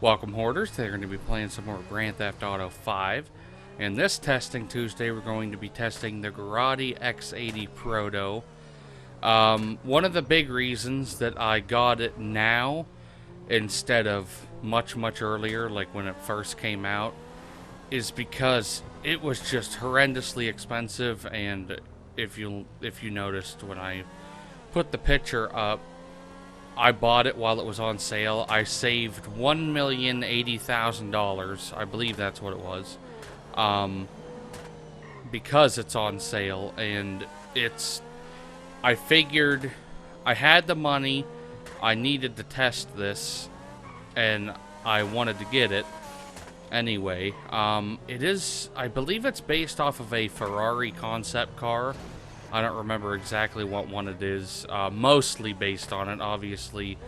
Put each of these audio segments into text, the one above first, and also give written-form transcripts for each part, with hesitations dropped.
Welcome, Hoarders. They're going to be playing some more Grand Theft Auto 5. And this testing Tuesday, we're going to be testing the Grotti X80 Proto. One of the big reasons that I got it now instead of much earlier, like when it first came out, is because it was just horrendously expensive. And if you noticed when I put the picture up, I bought it while it was on sale. I saved $1,080,000. I believe that's what it was. Because it's on sale, and I figured I had the money, I needed to test this, and I wanted to get it anyway. I believe it's based off of a Ferrari concept car. I don't remember exactly what one it is. Mostly based on it, obviously.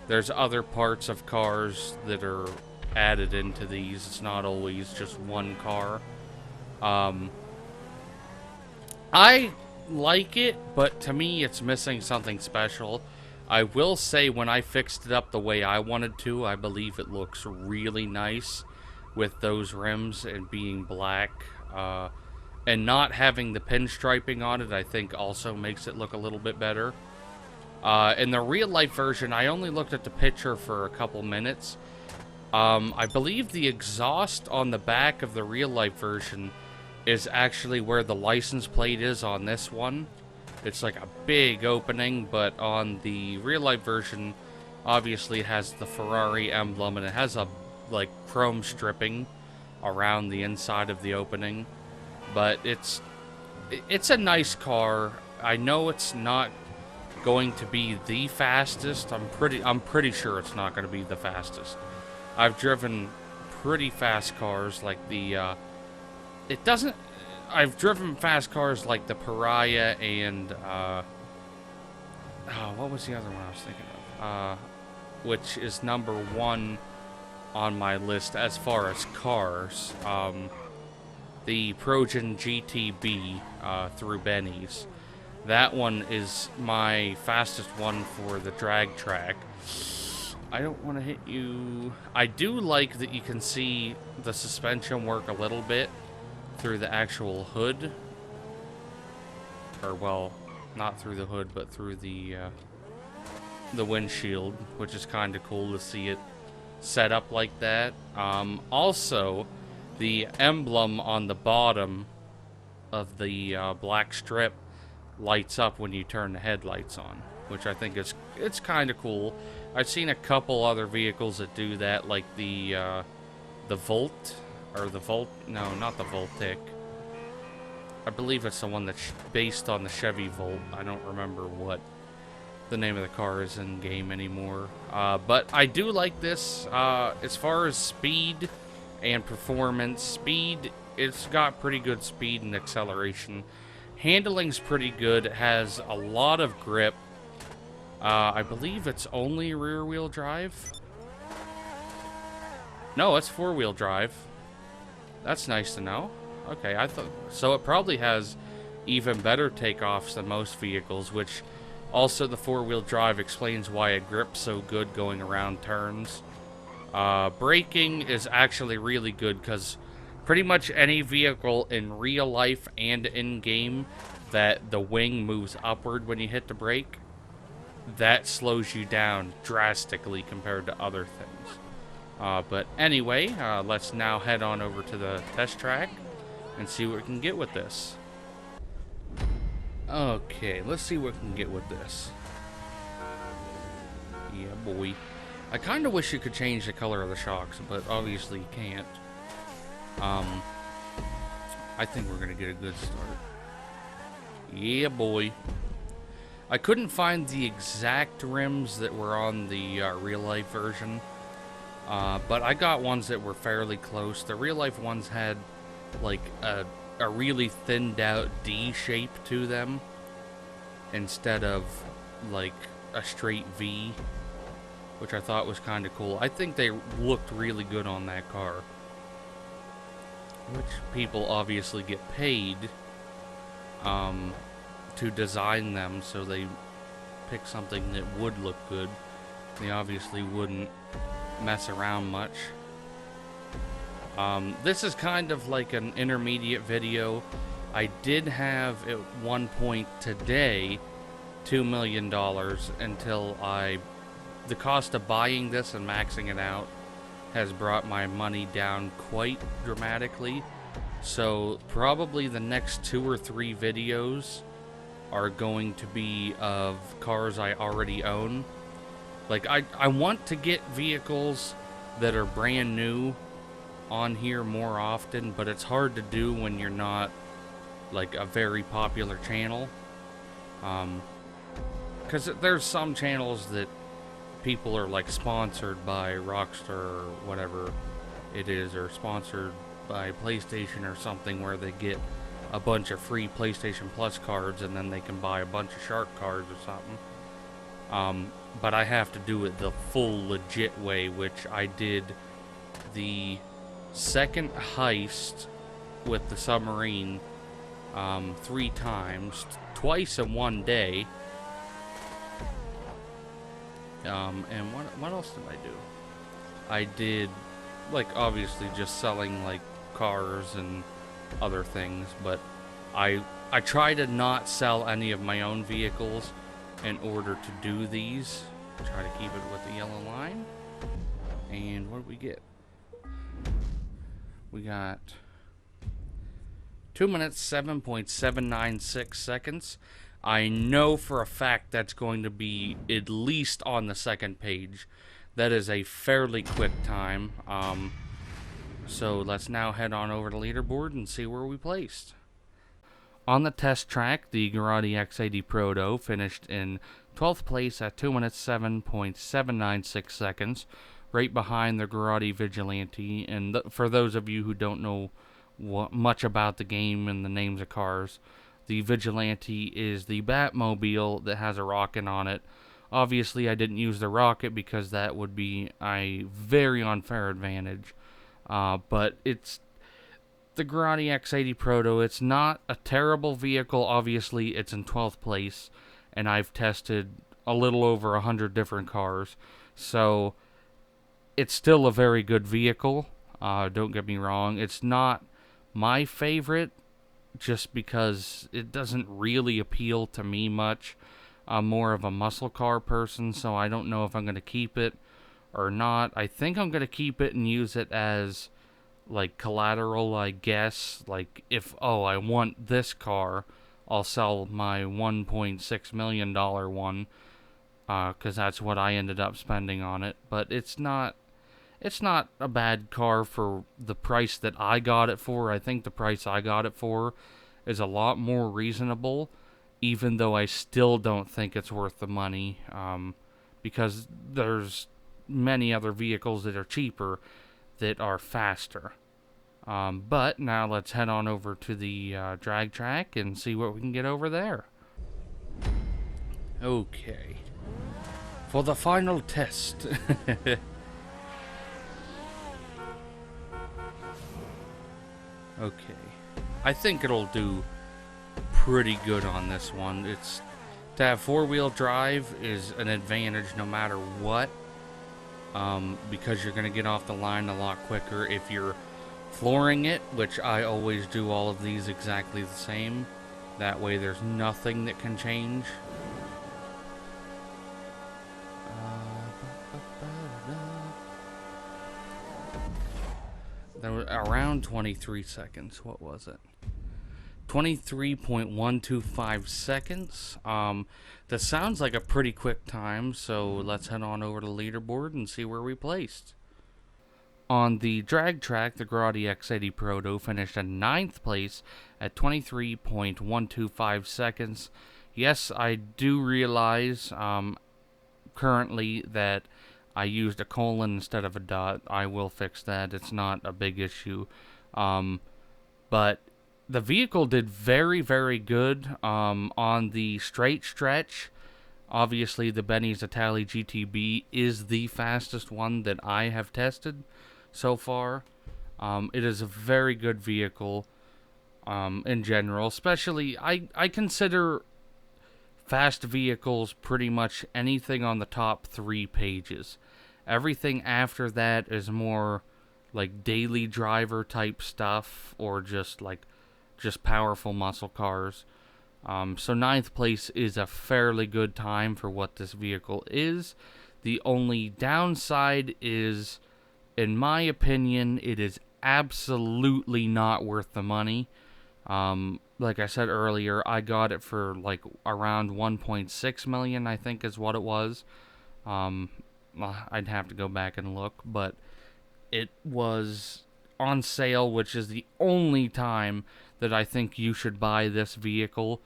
There's other parts of cars that are added into these. It's not always just one car. I like it, but to me it's missing something special. I will say when I fixed it up the way I wanted to, I believe it looks really nice with those rims and being black. And not having the pinstriping on it, I think, also makes it look a little bit better. In the real-life version, I only looked at the picture for a couple minutes. I believe the exhaust on the back of the real-life version is actually where the license plate is on this one. It's like a big opening, but on the real-life version, obviously it has the Ferrari emblem, and it has a, like, chrome stripping around the inside of the opening. But it's a nice car. I know it's not going to be the fastest. I'm pretty sure it's not going to be the fastest. I've driven pretty fast cars like the I've driven fast cars like the Pariah and what was the other one I was thinking of? Which is number 1 on my list as far as cars. The Progen GTB through Benny's. That one is my fastest one for the drag track. I don't want to hit you. I do like that you can see the suspension work a little bit through the actual hood. Or, well, not through the hood, but through the windshield, which is kind of cool to see it set up like that. Also, the emblem on the bottom of the black strip lights up when you turn the headlights on, which I think it's kind of cool. I've seen a couple other vehicles that do that, like the Volt, or the Volt, no, not the Voltic. I believe it's the one that's based on the Chevy Volt. I don't remember what the name of the car is in game anymore. But I do like this. As far as speed and performance, it's got pretty good speed and acceleration. Handling's pretty good. It has a lot of grip. I believe it's only rear-wheel drive. No, it's four-wheel drive. That's nice to know. Okay, I thought so. It probably has even better takeoffs than most vehicles, which also the four-wheel drive explains why it grips so good going around turns. Braking is actually really good because pretty much any vehicle in real life and in game that the wing moves upward when you hit the brake, that slows you down drastically compared to other things. But anyway, let's now head on over to the test track and see what we can get with this. Okay, let's see what we can get with this. Yeah, boy. I kind of wish you could change the color of the shocks, but obviously you can't. I think we're gonna get a good start. Yeah, boy. I couldn't find the exact rims that were on the real-life version, but I got ones that were fairly close. The real-life ones had, like, a really thinned-out D shape to them, instead of, like, a straight V, which I thought was kind of cool. I think they looked really good on that car. Which people obviously get paid to design them, so they pick something that would look good. They obviously wouldn't mess around much. This is kind of like an intermediate video. I did have at one point today $2 million until the cost of buying this and maxing it out has brought my money down quite dramatically. So probably the next 2 or 3 videos are going to be of cars I already own. Like, I want to get vehicles that are brand new on here more often, but it's hard to do when you're not like a very popular channel. Because there's some channels that people are like sponsored by Rockstar or whatever it is, or sponsored by PlayStation or something, where they get a bunch of free PlayStation Plus cards and then they can buy a bunch of Shark cards or something. But I have to do it the full legit way, which I did the second heist with the submarine 3 times, twice in one day. And what else did I do? I did, like, obviously just selling like cars and other things, but I try to not sell any of my own vehicles in order to do these. Try to keep it with the yellow line. And what did we get? We got 2 minutes, 7.796 seconds. I know for a fact that's going to be at least on the second page. That is a fairly quick time. So let's now head on over to leaderboard and see where we placed. On the test track, the Grotti X80 Proto finished in 12th place at 2 minutes, 7.796 seconds, right behind the Grotti Vigilante. And for those of you who don't know much about the game and the names of cars, the Vigilante is the Batmobile that has a rocket on it. Obviously, I didn't use the rocket because that would be a very unfair advantage. But it's the Grotti X80 Proto. It's not a terrible vehicle. Obviously, it's in 12th place, and I've tested a little over 100 different cars. So, it's still a very good vehicle. Don't get me wrong. It's not my favorite, just because it doesn't really appeal to me much. I'm more of a muscle car person, so I don't know if I'm going to keep it or not. I think I'm going to keep it and use it as like collateral, I guess. Like, if, I want this car, I'll sell my $1.6 million one, because that's what I ended up spending on it. But it's not a bad car for the price that I got it for. I think the price I got it for is a lot more reasonable, even though I still don't think it's worth the money, because there's many other vehicles that are cheaper that are faster. But now let's head on over to the drag track and see what we can get over there. Okay. For the final test. Okay. I think it'll do pretty good on this one. To have 4-wheel drive is an advantage no matter what, because you're going to get off the line a lot quicker. If you're flooring it, which I always do all of these exactly the same, that way there's nothing that can change. There was around 23 seconds. What was it? 23.125 seconds. That sounds like a pretty quick time, so let's head on over to the leaderboard and see where we placed. On the drag track, the Grotti X80 Proto finished in 9th place at 23.125 seconds. Yes, I do realize currently that I used a colon instead of a dot. I will fix that. It's not a big issue. But the vehicle did very, very good on the straight stretch. Obviously, the Benny's Italy GTB is the fastest one that I have tested so far. It is a very good vehicle in general. Especially, I consider fast vehicles pretty much anything on the top 3 pages. Everything after that is more like daily driver type stuff, or just powerful muscle cars. So ninth place is a fairly good time for what this vehicle is. The only downside is, in my opinion, it is absolutely not worth the money. Like I said earlier, I got it for like around 1.6 million, I think is what it was. I'd have to go back and look, but it was on sale, which is the only time that I think you should buy this vehicle,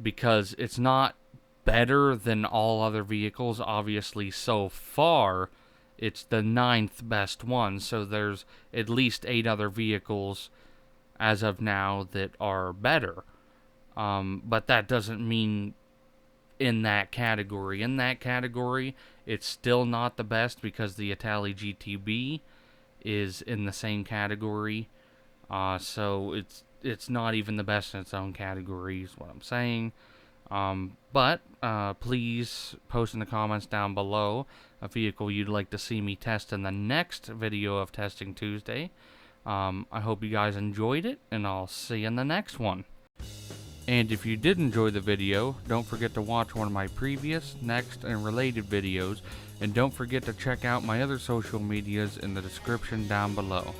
because it's not better than all other vehicles. Obviously, so far, it's the ninth best one, so there's at least 8 other vehicles as of now that are better. But that doesn't mean in that category. In that category, it's still not the best, because the Itali GTB is in the same category. So it's not even the best in its own category, is what I'm saying. But please post in the comments down below a vehicle you'd like to see me test in the next video of Testing Tuesday. I hope you guys enjoyed it, and I'll see you in the next one. And if you did enjoy the video, don't forget to watch one of my previous, next, and related videos, and don't forget to check out my other social medias in the description down below.